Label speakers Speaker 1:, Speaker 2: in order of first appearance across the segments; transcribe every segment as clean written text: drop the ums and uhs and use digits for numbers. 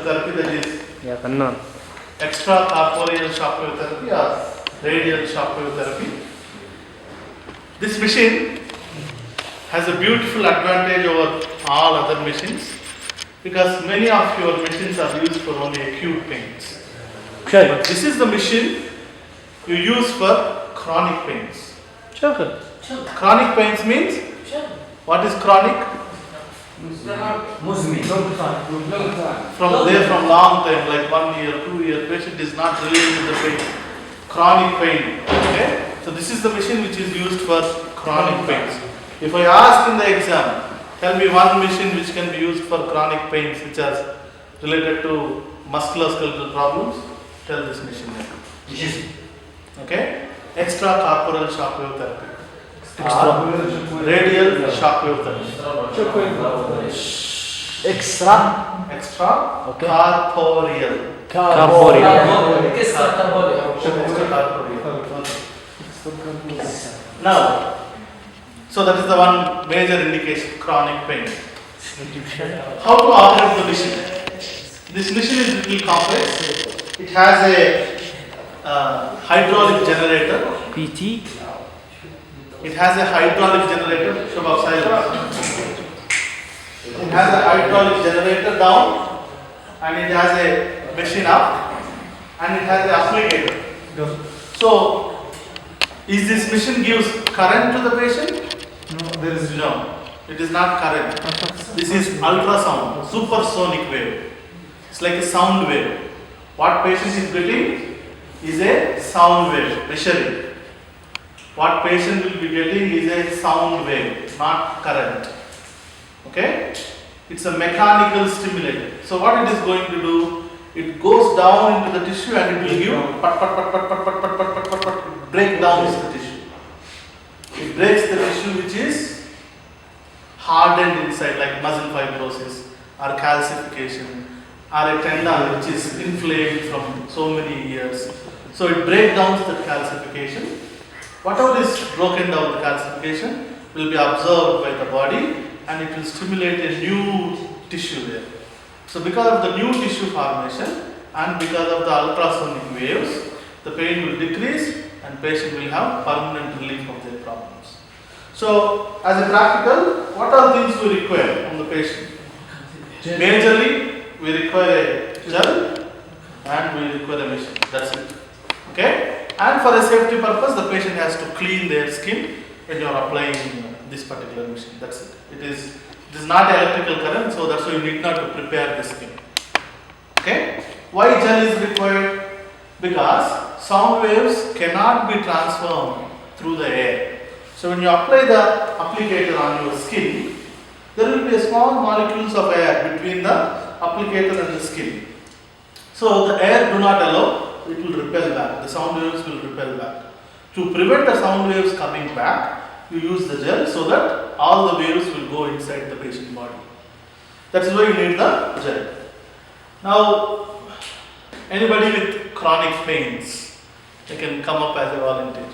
Speaker 1: therapy, that is
Speaker 2: يا فنان.
Speaker 1: extracorporeal shockwave therapy or radial shockwave therapy. This machine has a beautiful advantage over all other machines because many of your machines are used for only acute pains. But this is the machine you use for chronic pains.
Speaker 2: شغل.
Speaker 1: Chronic pains means, what is chronic? From long time, like 1 year, 2 year, patient is not relieving the pain. Chronic pain. Okay? So this is the machine which is used for chronic pains. If I ask in the exam, tell me one machine which can be used for chronic pains which are related to musculoskeletal problems, tell this machine name. Okay? Extracorporeal shockwave therapy. Radial shockwave therapy.
Speaker 2: Extra.
Speaker 1: Okay.
Speaker 2: Corporeal.
Speaker 1: Now, so that is the one major indication, chronic pain. How to operate the machine? This machine is little complex. It has a hydraulic generator.
Speaker 2: PT.
Speaker 1: It has a hydraulic generator. Shubha, silence. It has a hydraulic generator down, and it has a machine up, and it has an applicator. So, is this machine gives current to the patient? No. It is not current. This is ultrasound, supersonic wave. It's like a sound wave. What patient is getting is a sound wave, measuring. What patient will be getting is a sound wave, not current. Okay? It's a mechanical stimulator. So what it is going to do, it goes down into the tissue and it will give break down the tissue. It breaks the tissue which is hardened inside, like muscle fibrosis or calcification or a tendon which is inflamed from so many years. So it breaks down the calcification. Whatever is broken down, the calcification will be absorbed by the body and it will stimulate a new tissue there. So because of the new tissue formation and because of the ultrasonic waves, the pain will decrease and patient will have permanent relief of their problems. So as a practical, what are things we require from the patient? Majorly, we require a gel and we require a machine. That's it. Okay? And for a safety purpose, the patient has to clean their skin when you are applying this particular machine. That's it. It is not electrical current, so that's why you need not to prepare the skin. Okay? Why gel is required? Because sound waves cannot be transformed through the air. So when you apply the applicator on your skin, there will be a small molecules of air between the applicator and the skin. So the air do not allow, it will repel back. The sound waves will repel back. To prevent the sound waves coming back, you use the gel so that all the waves will go inside the patient body. That is why you need the gel. Now, anybody with chronic pains, they can come up as a volunteer.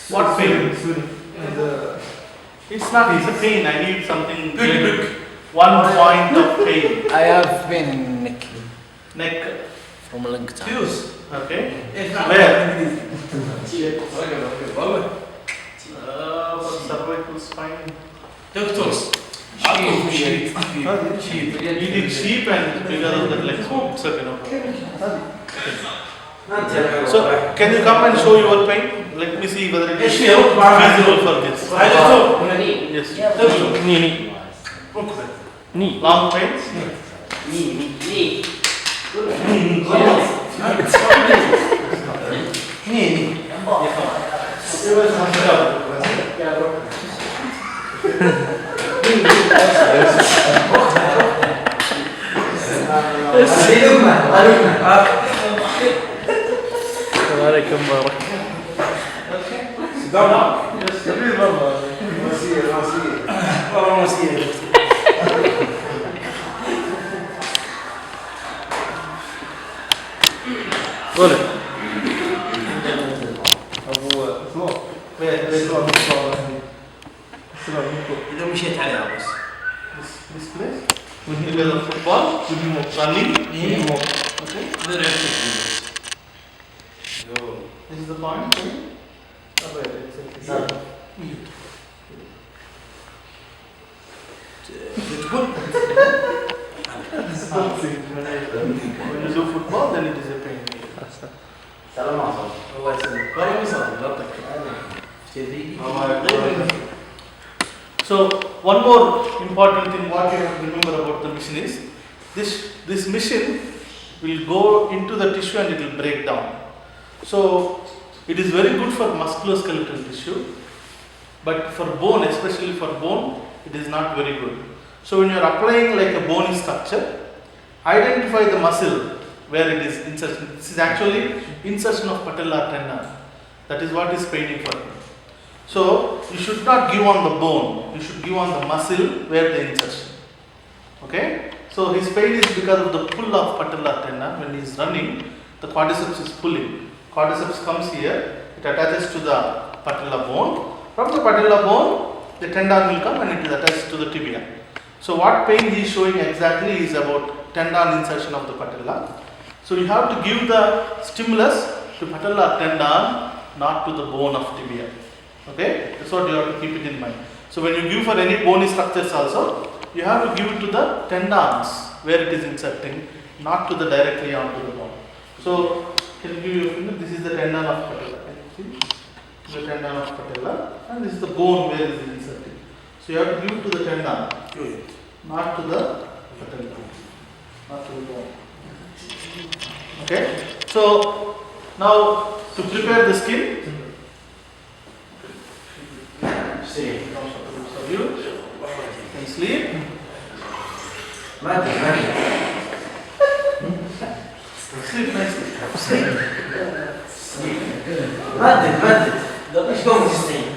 Speaker 1: What pain? It's not, it's a pain. I need something quick. 1 point of pain.
Speaker 2: I have pain in neck.
Speaker 1: Neck.
Speaker 2: From a long time.
Speaker 1: Okay. Where? Cervical spine.
Speaker 3: Doctors.
Speaker 1: Sheep. You need sheep and because of that legs. It's okay, no problem. So, can you come and show your pain? Let me see whether it is feasible for this. Yes.
Speaker 2: Knee.
Speaker 1: Long pain?
Speaker 2: عليكم بارك. قول
Speaker 1: Where?
Speaker 3: إذا مشيت عليها بس.
Speaker 1: This place. Because of football, running. Okay. This is the point. When you do football, then it is a pain. So one more important thing what you have to remember about the machine is this machine will go into the tissue and it will break down. So it is very good for musculoskeletal tissue, but for bone, especially for bone, it is not very good. So when you are applying like a bony structure, identify the muscle where it is insertion. This is actually insertion of patellar tendon. That is what is paining for him. So you should not give on the bone, you should give on the muscle where the insertion. Okay? So his pain is because of the pull of patellar tendon. When he is running, the quadriceps is pulling. Quadriceps comes here, it attaches to the patellar bone. From the patellar bone, the tendon will come and it is attached to the tibia. So what pain he is showing exactly is about tendon insertion of the patella. So you have to give the stimulus to patellar tendon, not to the bone of tibia. Okay, that's what you have to keep it in mind. So when you give for any bony structures also, you have to give it to the tendons where it is inserting, not to the directly onto the bone. So can you give your finger? This is the tendon of patella. Can you see? The tendon of patella, and this is the bone where it is inserting. So you have to give it to the tendon, not to the patella, not to the bone. Okay. So now to prepare the skin. You can sleep. Sleep nicely.
Speaker 3: مادد ايش قوم تستعين؟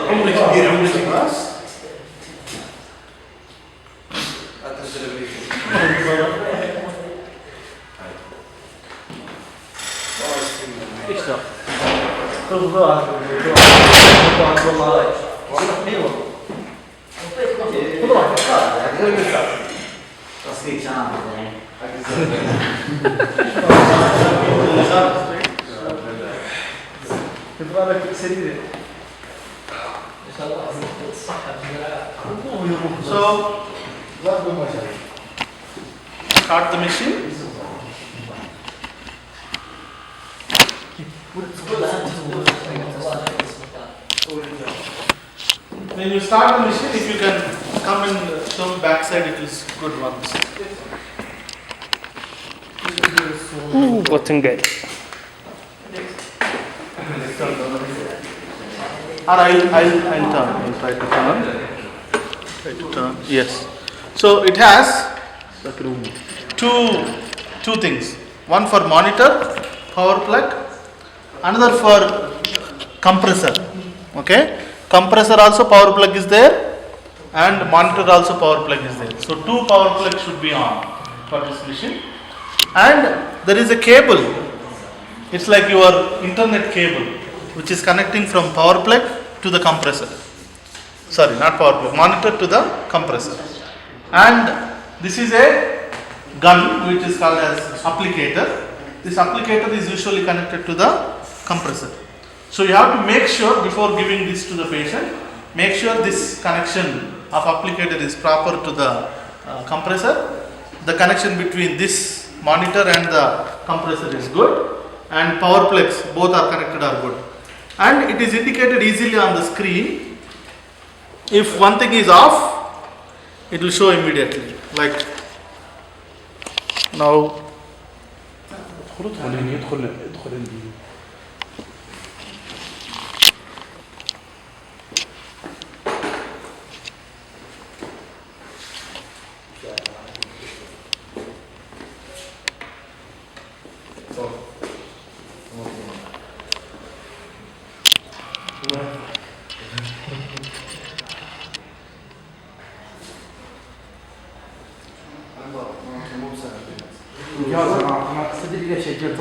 Speaker 3: عمرك كبير عمرك كبير.
Speaker 2: ايش ده؟
Speaker 1: So start the machine. When you start the machine, if you can come and show backside, it is good once.
Speaker 2: Button guy.
Speaker 1: Or I'll turn. I'll try to turn. Try to turn. Yes. So it has two things. One for monitor, power plug. Another for compressor. Okay. Compressor also power plug is there, and monitor also power plug is there. So two power plugs should be on for this machine. And there is a cable. It's like your internet cable, which is connecting from power plug to the compressor. Sorry, not power plug, monitor to the compressor. And this is a gun which is called as applicator. This applicator is usually connected to the compressor. So you have to make sure before giving this to the patient, make sure this connection of applicator is proper to the compressor. The connection between this monitor and the compressor is good, and power plugs both are connected are good. And it is indicated easily on the screen. If one thing is off, it will show immediately. Like now.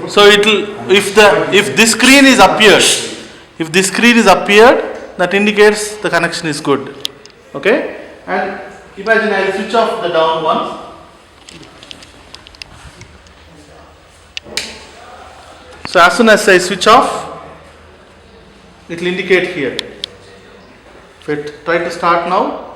Speaker 1: So it will, if this screen is appeared, that indicates the connection is good. Okay, and imagine I will switch off the down one. So as soon as I switch off, it will indicate here. If I try to start now,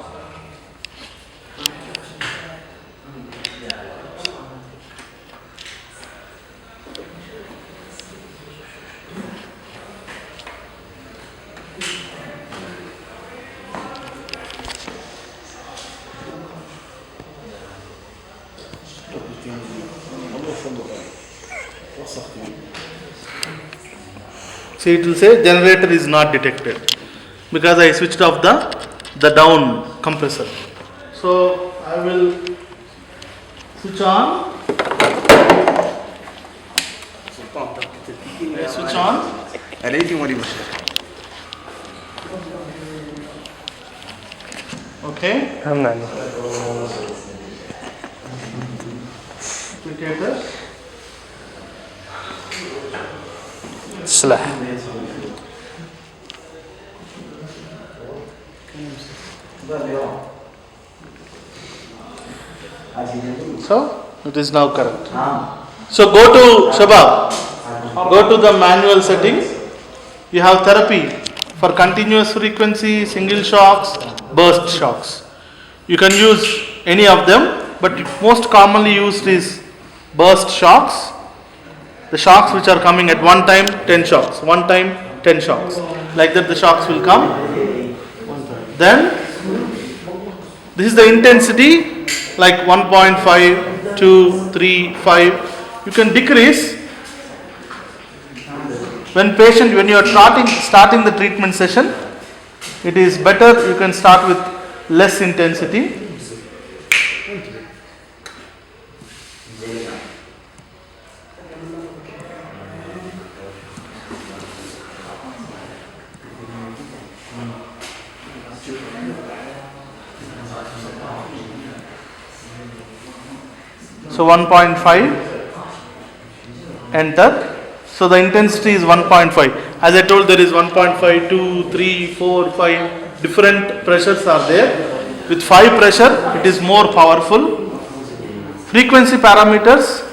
Speaker 1: see, it will say generator is not detected because I switched off the down compressor. So I will switch on. I switch on. Okay. Indicator.
Speaker 2: سلاح.
Speaker 1: So it is now correct. So go to Shabab, go to the manual settings. You have therapy for continuous frequency, single shocks, burst shocks. You can use any of them, but most commonly used is burst shocks. The shocks which are coming at one time 10 shocks, one time 10 shocks. Like that the shocks will come. Then this is the intensity, like 1.5, 2, 3, 5. You can decrease when you are starting the treatment session. It is better you can start with less intensity. So 1.5, enter. So the intensity is 1.5. As I told, there is 1.5, 2, 3, 4, 5 different pressures are there. With 5 pressure, it is more powerful. Frequency parameters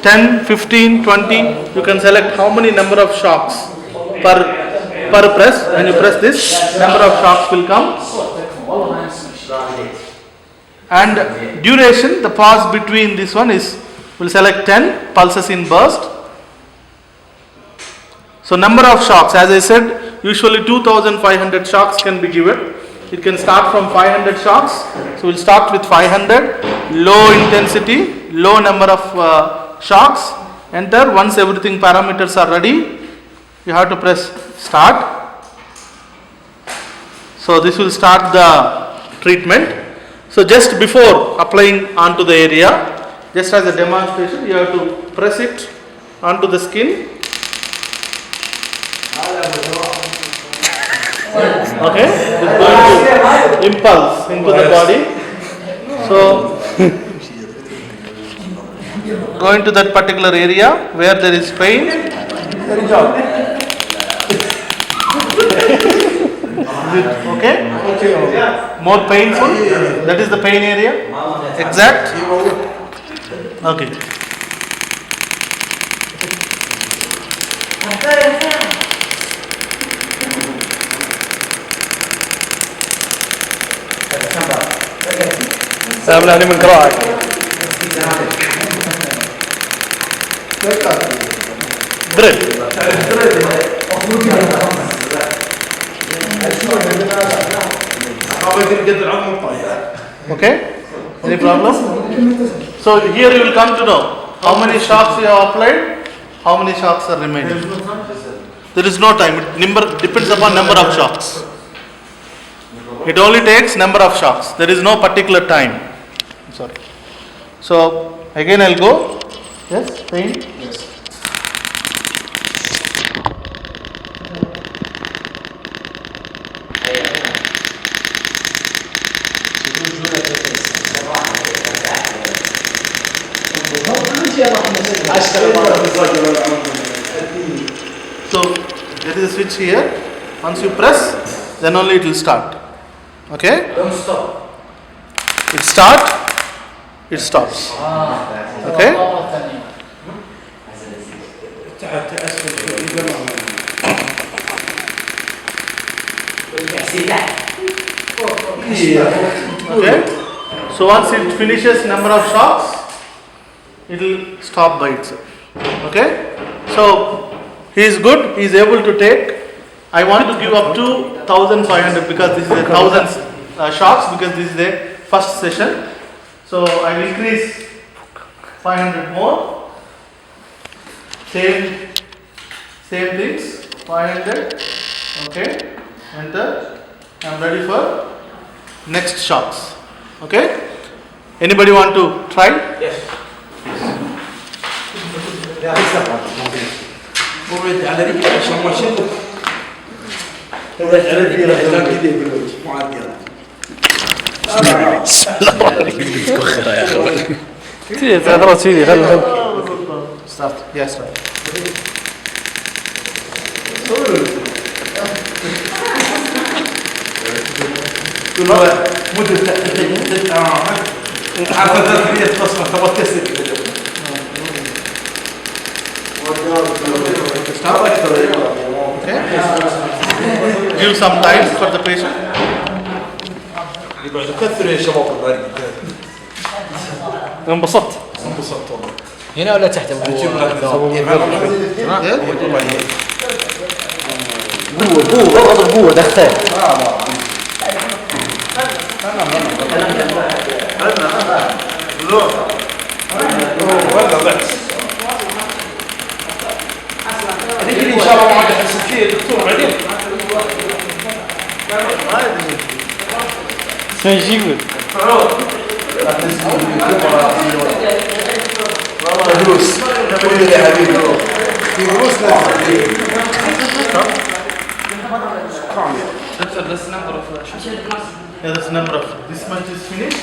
Speaker 1: 10, 15, 20. You can select how many number of shocks per press. When you press this, number of shocks will come. And duration, the pause between this one is, we'll select 10 pulses in burst. So number of shocks, as I said, usually 2500 shocks can be given. It can start from 500 shocks. So we'll start with 500, low intensity, low number of shocks. Enter. Once everything parameters are ready, you have to press start. So this will start the treatment. So just before applying onto the area, just as a demonstration, you have to press it onto the skin. Okay, it's going to impulse into the body. So go into that particular area where there is pain. Okay? More painful? That is the pain area? Exact? Okay.
Speaker 2: سامعني من قراءك.
Speaker 1: Breath. Okay? Any problem? So here you will come to know how many shocks you have applied, how many shocks are remaining. There is no time. It depends upon number of shocks. It only takes number of shocks. There is no particular time. Sorry. So again I'll go. Yes, pain. Yes. So there is a switch here. Once you press, then only it will start. Okay?
Speaker 3: Don't stop.
Speaker 1: It start, it stops. Okay?
Speaker 3: تحت أسفل
Speaker 1: Okay? So once it finishes number of shocks, it will stop by itself. Okay? So he is good, he is able to take. I want to give up to 1500 because this is a 1000 shocks because this is the first session. So I will increase 500 more. Same things, 500. Okay? Enter. I am ready for next shocks. Okay? Anybody want to try?
Speaker 3: Yes. ورد على رجلك عشان ما شد. ورد على رجلك عشان كذا يقول معدل.
Speaker 2: تكخر يا اخي كثير تعذرت فيني خل
Speaker 1: Start. Yes, start.
Speaker 3: كل واحد مدة عارفة ذاتية تصفى تبغى تكسر.
Speaker 1: Okay. Give some time for the patient.
Speaker 3: يقعدوا كثروا يا شباب البارد.
Speaker 2: انبسطت
Speaker 3: انبسطت والله.
Speaker 2: هنا ولا تحت ابو
Speaker 3: نجيب لك
Speaker 2: قوه اضرب قوه دخل
Speaker 3: نجي ان شاء الله ما عاد احس فيه دكتور بعدين.
Speaker 2: شو يجيبك
Speaker 3: دروس قول لي يا حبيبي في دروس
Speaker 1: Yeah, this number of this much is finished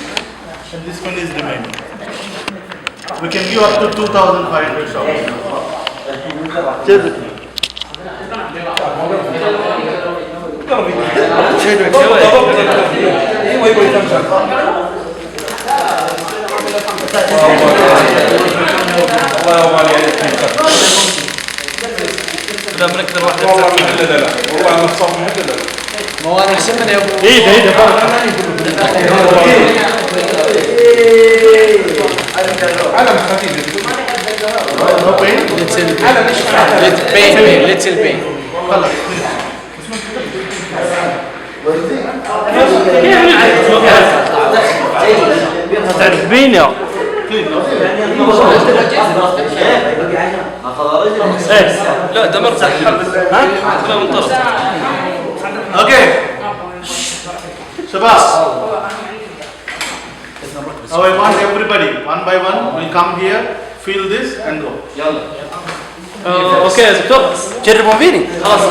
Speaker 1: and this one is remaining. We can give up to 2500 shocks.
Speaker 3: لا من اكثر واحد لا والله انا صار لا
Speaker 2: مو انا يسمن يا ابو
Speaker 1: ايه
Speaker 3: علم خفيف
Speaker 1: No pain?
Speaker 3: علم ايش
Speaker 2: ليتل بين
Speaker 1: خلاص.
Speaker 2: تعرفين يا لا ده مرتاح ها لا منطلق
Speaker 1: Okay. Shabazz. Now I want everybody one by one will come here, feel this and go.
Speaker 2: اوكي يا دكتور جربوا فيني خلاص